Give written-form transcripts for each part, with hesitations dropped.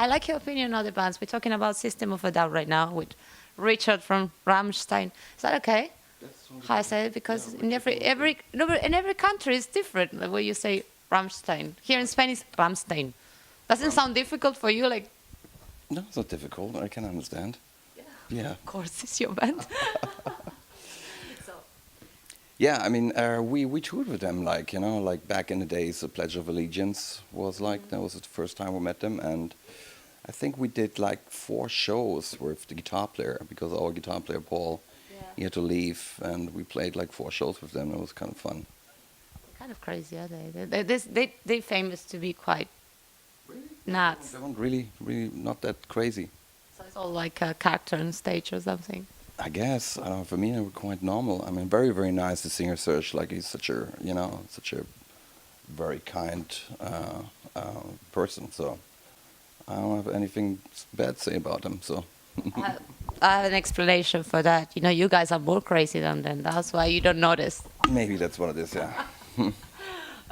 I like your opinion on the bands. We're talking about System of a Down right now with Richard from Rammstein. Is that okay? That's How I say it? Because in every country it's different. The way you say Rammstein. Here in Spain it's Rammstein. Doesn't sound difficult for you? Like, No, it's not difficult. I can understand. Yeah. of course, it's your band. So, Yeah, I mean, we toured with them, like, like back in the days, the Pledge of Allegiance was like, that was the first time we met them, and I think we did like 4 shows with the guitar player, because our guitar player, Paul, he had to leave, and we played like 4 shows with them. It was kind of fun. kind of crazy, are they? They're famous to be quite nuts. They weren't really not that crazy. So it's all like a character on stage or something. I guess, I don't know, for me, they were quite normal. I mean, very, very nice, the singer Serge, like he's such a very kind person, so I don't have anything bad to say about him, so. I I have an explanation for that. You know, you guys are more crazy than them. That's why you don't notice. Maybe that's what it is, yeah.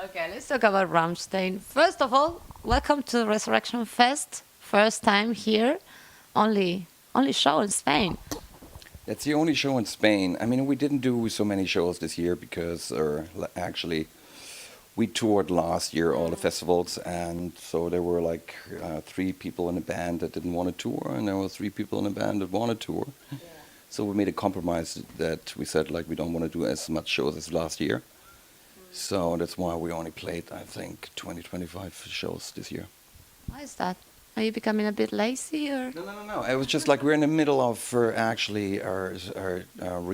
Okay, let's talk about Rammstein. First of all, welcome to Resurrection Fest. First time here, only show in Spain. It's the only show in Spain. I mean, we didn't do so many shows this year because, actually, we toured last year all the festivals, and so there were like 3 people in the band that didn't want to tour, and there were 3 people in the band that wanted to tour. Yeah. So we made a compromise that we said like we don't want to do as much shows as last year. So that's why we only played, I think, 20-25 shows this year. Why is that? Are you becoming a bit lazy, or? No. It was just like we're in the middle of actually our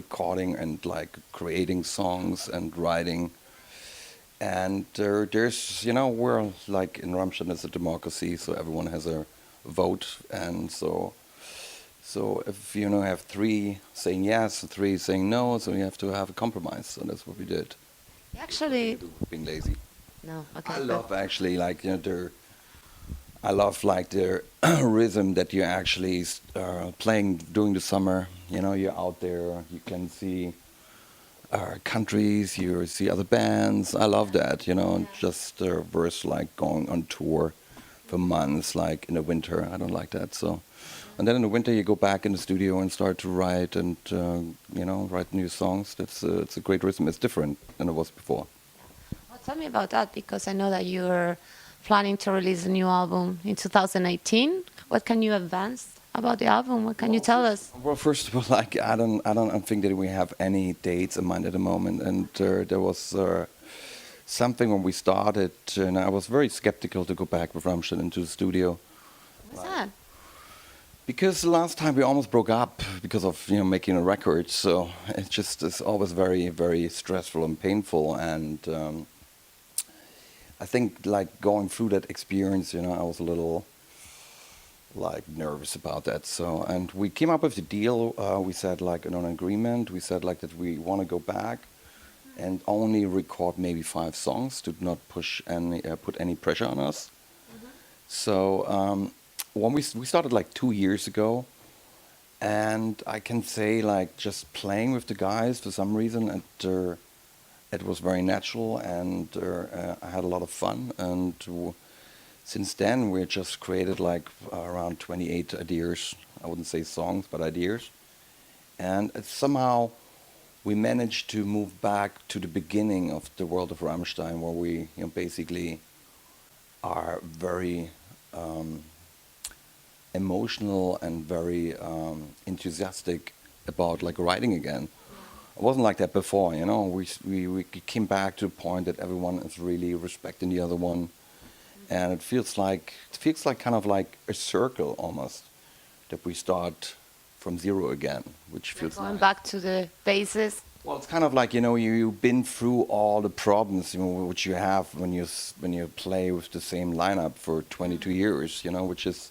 recording and like creating songs and writing. And there's, we're like in Rammstein, it's a democracy, so everyone has a vote. And so if, have 3 saying yes, 3 saying no, so you have to have a compromise. So that's what we did. Actually, Being lazy. no. Okay. I love actually like I love like the rhythm that you're actually playing during the summer. You're out there, you can see countries, you see other bands. I love that. Just versus like going on tour for months, like in the winter. I don't like that. So, and then in the winter you go back in the studio and start to write and write new songs. It's a great rhythm. It's different than it was before. Well, tell me about that, because I know that you're planning to release a new album in 2018. What can you advance about the album? What can you tell us? Well, first of all, like I don't think that we have any dates in mind at the moment. And there was something when we started, and I was very skeptical to go back with Rammstein into the studio. What's that? Because the last time we almost broke up because of making a record, so it's always very, very stressful and painful. And I think like going through that experience, I was a little like nervous about that. So, and we came up with the deal. We said like an agreement. We said like that we want to go back and only record maybe 5 songs to not push any put any pressure on us. So when we started like 2 years ago, and I can say like just playing with the guys for some reason it was very natural, and I had a lot of fun. And since then, we just created like around 28 ideas. I wouldn't say songs, but ideas. And somehow we managed to move back to the beginning of the world of Rammstein, where we basically are very emotional and very enthusiastic about like writing again. It wasn't like that before, We came back to the point that everyone is really respecting the other one, and it feels like kind of like a circle almost, that we start from zero again, which feels Going nice. back to the basis. Well, it's kind of like you've been through all the problems which you have when you play with the same lineup for 22 years, which is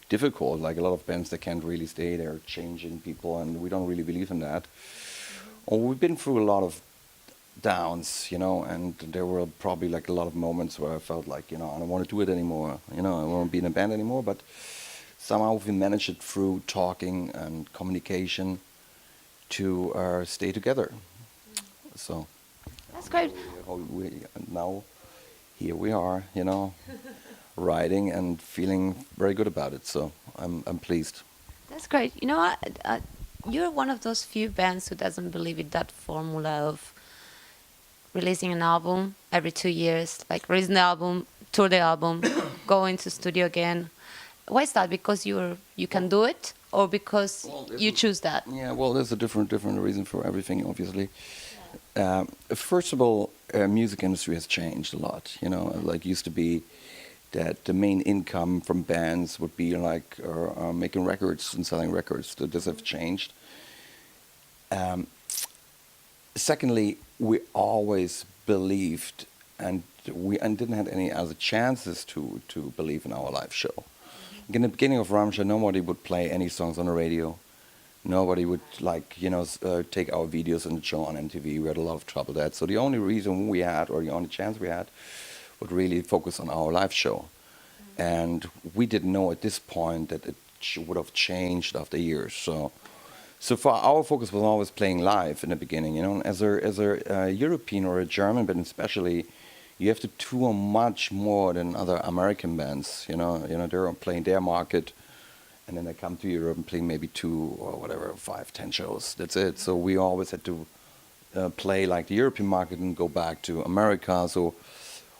difficult. Like a lot of bands, they can't really stay there, changing people, and we don't really believe in that. Or we've been through a lot of downs, and there were probably like a lot of moments where I felt like, I don't want to do it anymore, I don't want to be in a band anymore, but somehow we managed it through talking and communication to stay together. So That's great. now here we are, writing and feeling very good about it. So I'm pleased. That's great. You know what? You're one of those few bands who doesn't believe in that formula of releasing an album every 2 years, like release an album, tour the album, go into studio again. Why is that? Because you can do it, or because Well, you choose that? Yeah, well, there's a different reason for everything, obviously. First of all, music industry has changed a lot. You know, like used to be that the main income from bands would be like making records and selling records. This have changed. Um, Secondly, we always believed, and we didn't have any other chances to believe in our live show. In the beginning of Ramsha, nobody would play any songs on the radio. Nobody would take our videos and show on MTV. We had a lot of trouble with that. So the only reason we had, or the only chance we had, would really focus on our live show. And we didn't know at this point that it would have changed after years. So for our focus was always playing live in the beginning. You know, as a European or a German band especially, you have to tour much more than other American bands. They're playing their market, and then they come to Europe and play maybe 2 or whatever, 5, 10 shows. That's it. So we always had to play like the European market and go back to America. So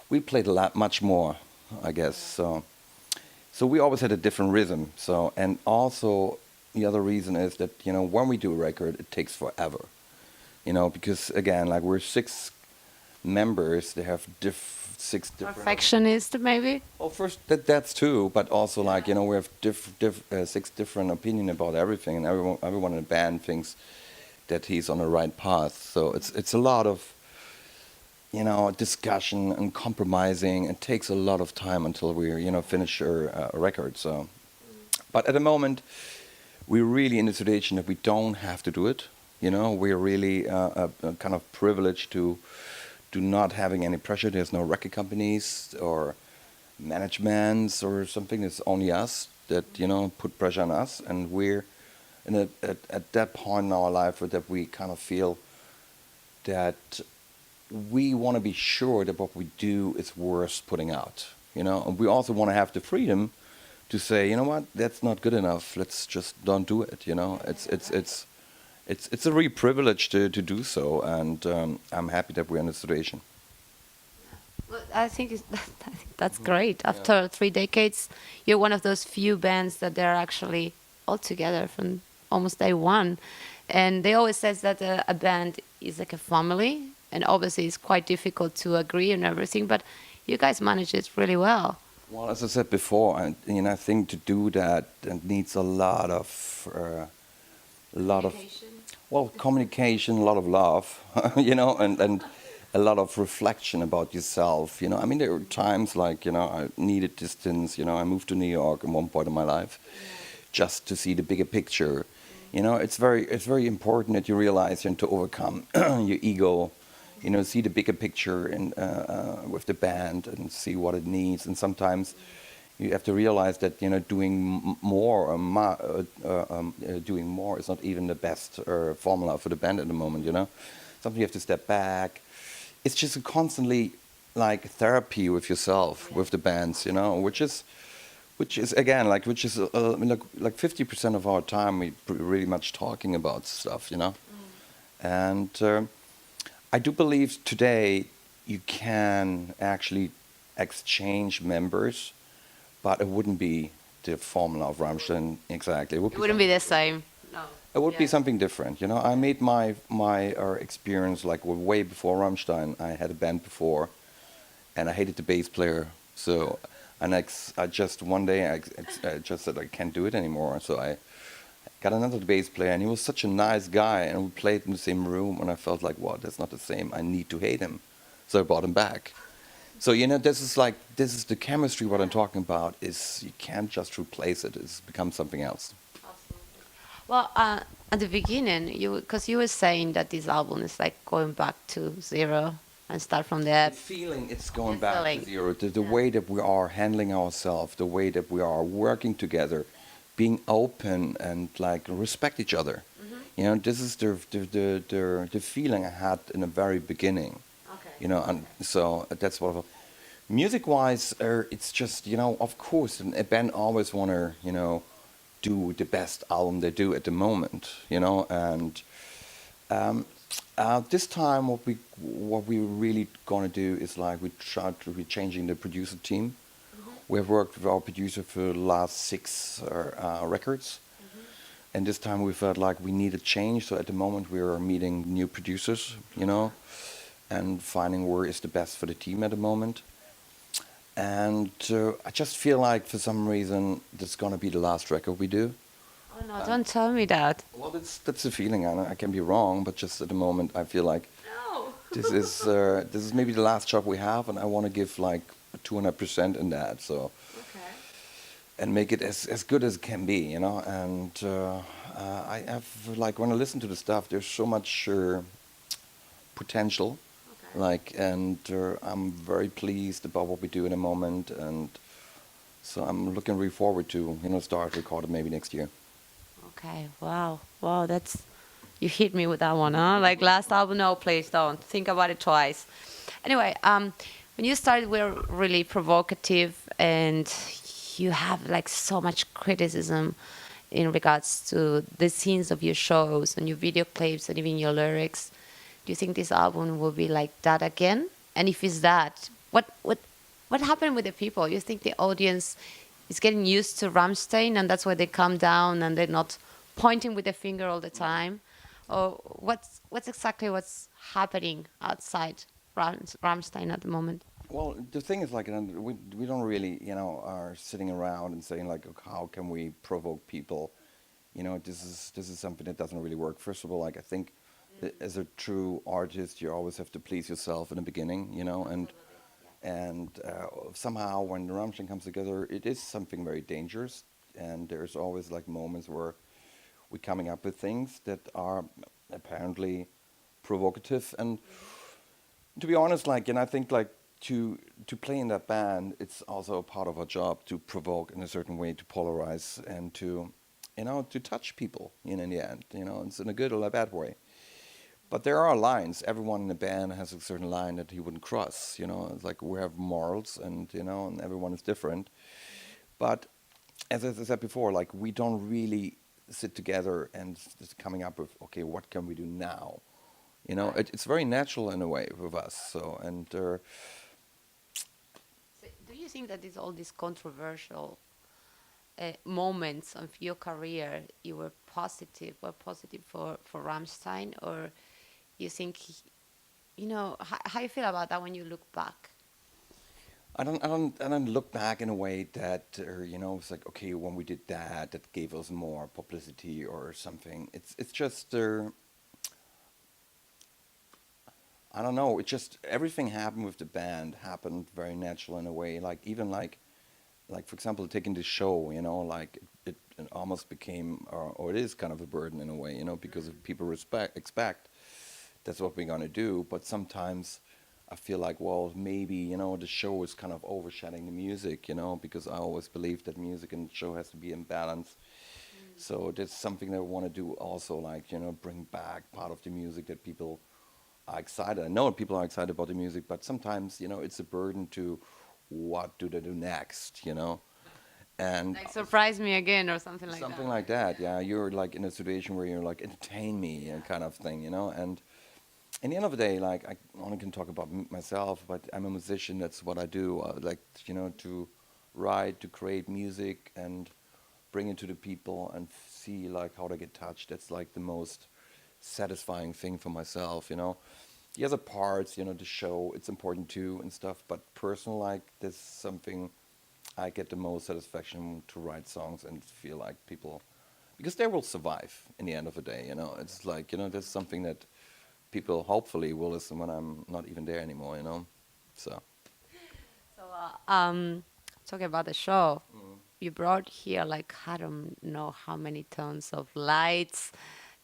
we played a lot, much more, I guess. So we always had a different rhythm. So, and also the other reason is that when we do a record, it takes forever. Because again, like we're 6 members, they have 6 different. Perfectionist, maybe. Well, first that's too, but also like we have 6 different opinion about everything, and everyone in the band thinks that he's on the right path. So it's a lot of discussion and compromising. It takes a lot of time until we finish a record. So, but at the moment, we're really in the situation that we don't have to do it. We're really kind of privileged to not having any pressure. There's no record companies or managements or something. It's only us that put pressure on us, and we're at that point in our life that we kind of feel that we want to be sure that what we do is worth putting out. And we also want to have the freedom to say, you know what, that's not good enough. Let's just don't do it. It's a real privilege to do so, and I'm happy that we're in this situation. Well, I think that's great. After 3 decades, you're one of those few bands that they're actually all together from almost day one. And they always says that a band is like a family, and obviously it's quite difficult to agree on everything, but you guys manage it really well. Well, as I said before, I think to do that, it needs a lot of communication, a lot of love, and a lot of reflection about yourself. I mean, there were times like, I needed distance. I moved to New York at one point in my life just to see the bigger picture. It's very important that you realize and to overcome your ego, see the bigger picture and with the band and see what it needs. And sometimes you have to realize that doing more is not even the best formula for the band at the moment. Sometimes you have to step back. It's just a constantly like therapy with yourself, with the bands, which is again like 50% of our time we really much talking about stuff, and I do believe today you can actually exchange members, but it wouldn't be the formula of Rammstein exactly. It wouldn't be the same. No. It would be something different. I made my experience like way before Rammstein. I had a band before, and I hated the bass player. So, and I just one day I just said I can't do it anymore. So I got another bass player, and he was such a nice guy, and we played in the same room, and I felt like, wow, that's not the same. I need to hate him. So I brought him back. So, this is the chemistry. What I'm talking about is you can't just replace it. It's become something else. Well, at the beginning, because you were saying that this album is like going back to zero and start from there. The feeling it's going back to zero. The way that we are handling ourselves, the way that we are working together, being open and like respect each other. Mm-hmm. This is the feeling I had in the very beginning. Okay. And so that's what. Music-wise, it's just, of course, a band always want to, do the best album they do at the moment, and um, this time what we really gonna do is like we try to be changing the producer team. We have worked with our producer for the last six records, and this time we felt like we need a change. So at the moment we are meeting new producers, and finding where is the best for the team at the moment. And I just feel like for some reason this is gonna be the last record we do. Oh no, don't tell me that. Well, that's the feeling. I can be wrong, but just at the moment I feel like No. this is maybe the last job we have, and I want to give like 200% in that. So Okay. and make it as good as it can be, And I have like when I listen to the stuff, there's so much potential, Okay. like, and I'm very pleased about what we do in a moment, and so I'm looking really forward to start recording maybe next year. Okay. Wow. Wow. That's you hit me with that one, huh? Like last album. No, please don't think about it twice. Anyway, when you started, we were really provocative, and you have like so much criticism in regards to the scenes of your shows and your video clips and even your lyrics. Do you think this album will be like that again? And if it's that, what happened with the people? You think the audience is getting used to Rammstein and that's why they calm down and they're not pointing with the finger all the time? Or what's exactly what's happening outside Rammstein at the moment? Well, the thing is, like, we don't really, are sitting around and saying like, "Okay, how can we provoke people?" This is something that doesn't really work. First of all, like, I think that as a true artist, you always have to please yourself in the beginning, and somehow when the Rammstein comes together, it is something very dangerous, and there's always like moments where we're coming up with things that are apparently provocative. And to be honest, like, and I think like to play in that band, it's also a part of our job to provoke in a certain way, to polarize, and to touch people. In the end, it's in a good or a bad way. But there are lines. Everyone in the band has a certain line that he wouldn't cross. It's like we have morals, and everyone is different. But as I said before, like we don't really sit together and just coming up with, okay, what can we do now? It's very natural in a way with us. So and So do you think that all these controversial moments of your career, you were positive for Rammstein, or you think, how you feel about that when you look back? I don't look back in a way that it's like, okay, when we did that, that gave us more publicity or something. It's just I don't know. It just everything happened with the band happened very natural in a way. Like even like for example, taking the show, like it almost became or it is kind of a burden in a way, because if people expect that's what we're gonna do. But sometimes I feel like, well, maybe the show is kind of overshadowing the music, because I always believe that music and show has to be in balance. So that's something that I want to do also, like bring back part of the music that people are excited. I know people are excited about the music, but sometimes it's a burden to what do they do next, and Like surprise me again or something like something that. like that. Yeah, you're like in a situation where you're like entertain me and kind of thing, and in the end of the day, like I only can talk about myself, but I'm a musician. That's what I do. I like to write, to create music, and bring it to the people and see like how they get touched. That's like the most satisfying thing for myself. The other parts, the show, it's important too and stuff. But personal, like this, something I get the most satisfaction to write songs and feel like people, because they will survive in the end of the day. It's like there's something that people hopefully will listen when I'm not even there anymore. So So, talking about the show, you brought here like I don't know how many tons of lights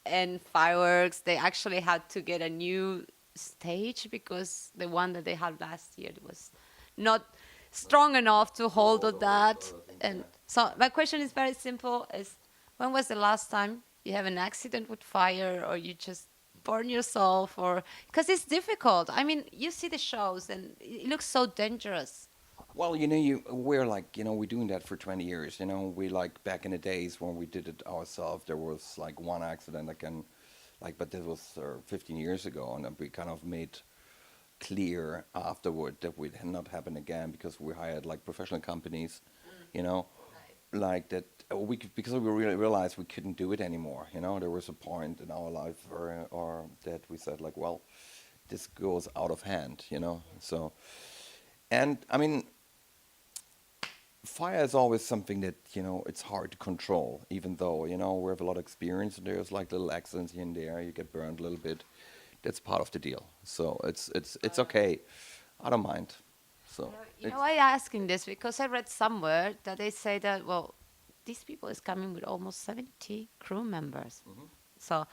and fireworks. They actually had to get a new stage because the one that they had last year was not strong enough to hold all that. And so my question is very simple: is when was the last time you have an accident with fire, or you just burn yourself, or because it's difficult. I mean, you see the shows and it looks so dangerous. Well, we're like, we're doing that for 20 years. We like back in the days when we did it ourselves, there was like one accident but this was 15 years ago, and then we kind of made clear afterward that would not happen again because we hired like professional companies, you know, like that. Because we really realized we couldn't do it anymore. There was a point in our life or that we said like, well, this goes out of hand. So, and I mean, fire is always something that it's hard to control. Even though we have a lot of experience, and there's like little accidents here and there. You get burned a little bit. That's part of the deal. So it's okay. I don't mind. So it's Why I'm asking this? Because I read somewhere that they say that, well, these people is coming with almost 70 crew members. So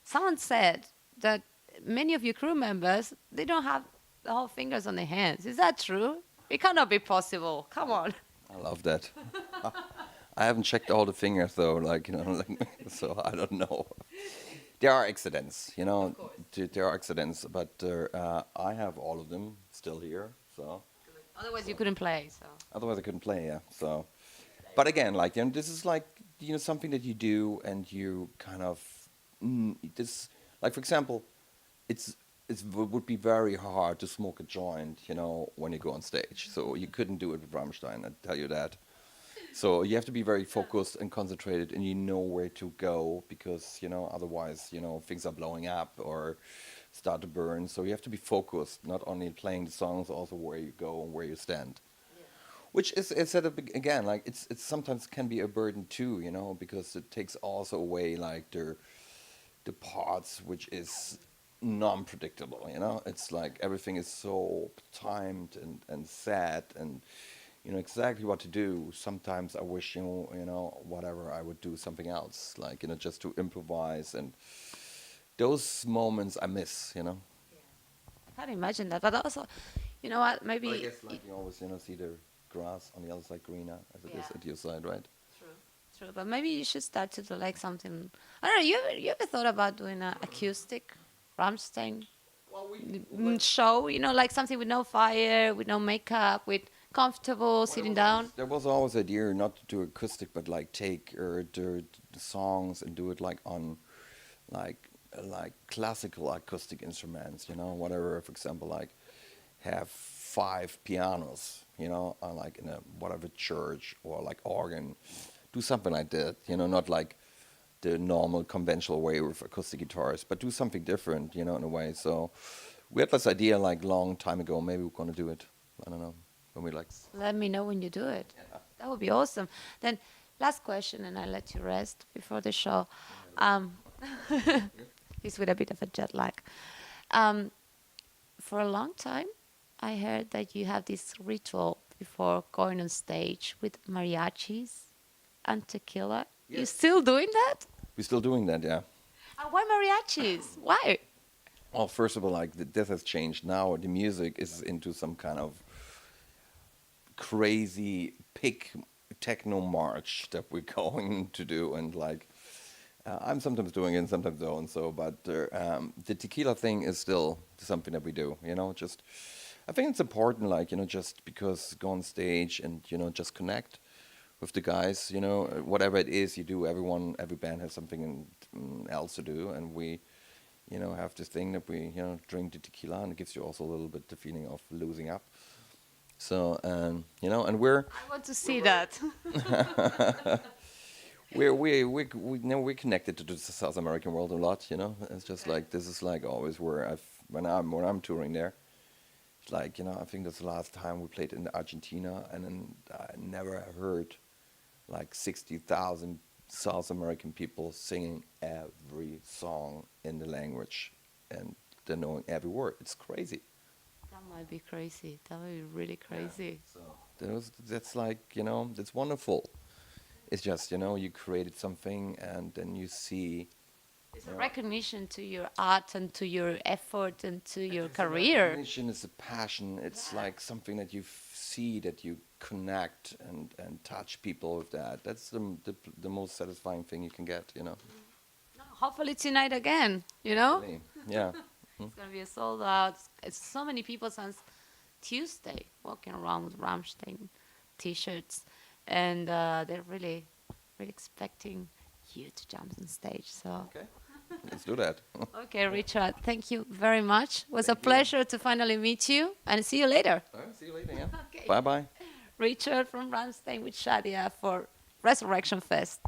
someone said that many of your crew members, they don't have the whole fingers on their hands. Is that true? It cannot be possible. Come on. I love that. I haven't checked all the fingers though, so I don't know. There are accidents, there are accidents, but I have all of them still here. So Otherwise, you couldn't play. So otherwise I couldn't play. Yeah. So, but again, like this is like something that you do, and you kind of this. Like for example, it would be very hard to smoke a joint, when you go on stage. So you couldn't do it with Rammstein, I tell you that. So you have to be very focused and concentrated, and you know where to go because otherwise things are blowing up or start to burn. So you have to be focused, not only playing the songs, also where you go and where you stand. Which is said again, like it's sometimes can be a burden too, because it takes also away like the parts which is non-predictable. It's like everything is so timed and set and you know exactly what to do. Sometimes I wish whatever I would do something else, like just to improvise, and those moments I miss. I can't imagine that. But also, you know what? But I Maybe. guess like you always see the grass on the other side greener as it is Yeah. at your side, right? True. True. But maybe you should start to do like something. I don't know. You ever thought about doing an acoustic Rammstein Well, show? Like something with no fire, with no makeup, with comfortable sitting down. there was always idea not to do acoustic, but like take the songs and do it like on like classical acoustic instruments, whatever. For example, like have five pianos, like in a whatever church or like organ, do something like that, not like the normal conventional way with acoustic guitars, but do something different, in a way. So we had this idea like long time ago. Maybe we're gonna do it. I don't know when we like. Let me know when you do it. That would be awesome. Then, last question, and I'll let you rest before the show. Um, he's with a bit of a jet lag. Um, for a long time, I heard that you have this ritual before going on stage with mariachis and tequila. You still doing that? We're still doing that, yeah. And why mariachis? Why? Well, first of all, like this has changed now. The music is into some kind of crazy pig techno march that we're going to do, and like I'm sometimes doing it and sometimes don't. So, but the tequila thing is still something that we do. Just I think it's important, like just because go on stage and just connect with the guys. Whatever it is you do, every band has something else to do, and we have this thing that we drink the tequila, and it gives you also a little bit the feeling of losing up. So and we're I want to see that. we're connected to the South American world a lot. It's just like this is like always where when I'm touring there. It's like I think that's the last time we played in Argentina, and then I never heard like 60,000 South American people singing every song in the language, and they're knowing every word. It's crazy. That might be crazy. That might be really crazy. So that's like that's wonderful. It's just you created something, and then you see. It's a recognition to your art and to your effort and to your It's a career. recognition, it's a passion. It's like something that you see, that you connect and touch people with that. That's the most satisfying thing you can get. No, hopefully tonight again. Really. Yeah. It's gonna be a sold out. It's so many people since Tuesday walking around with Rammstein t-shirts, and they're really, really expecting you to jump on stage. So. Okay, let's do that. Okay, Richard, thank you very much. It was a Thank you. pleasure to finally meet you, and see you later. All right, see you later. Yeah. Okay. Bye bye. Richard from Rammstein with Shadia for Resurrection Fest.